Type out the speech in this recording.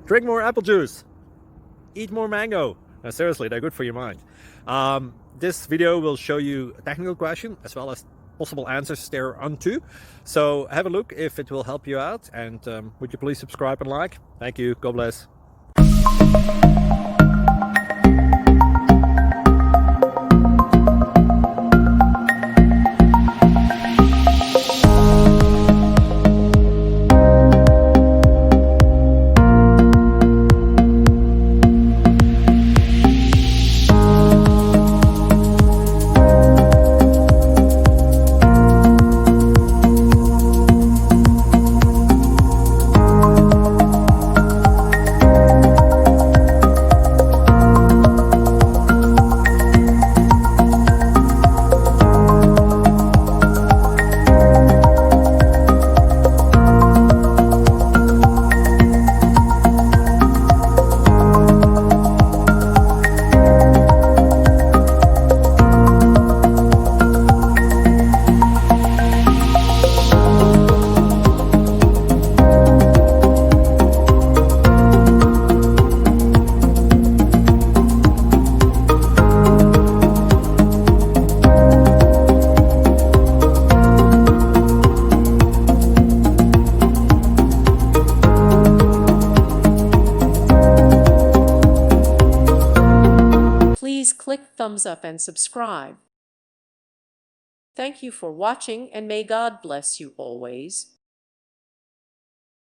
Drink more apple juice. Eat more mango. No, seriously, they're good for your mind. This video will show you a technical question as well as possible answers thereunto. So have a look if it will help you out, and would you please subscribe and like? Thank you. God bless. Please click thumbs up and subscribe. Thank you for watching, and may God bless you always.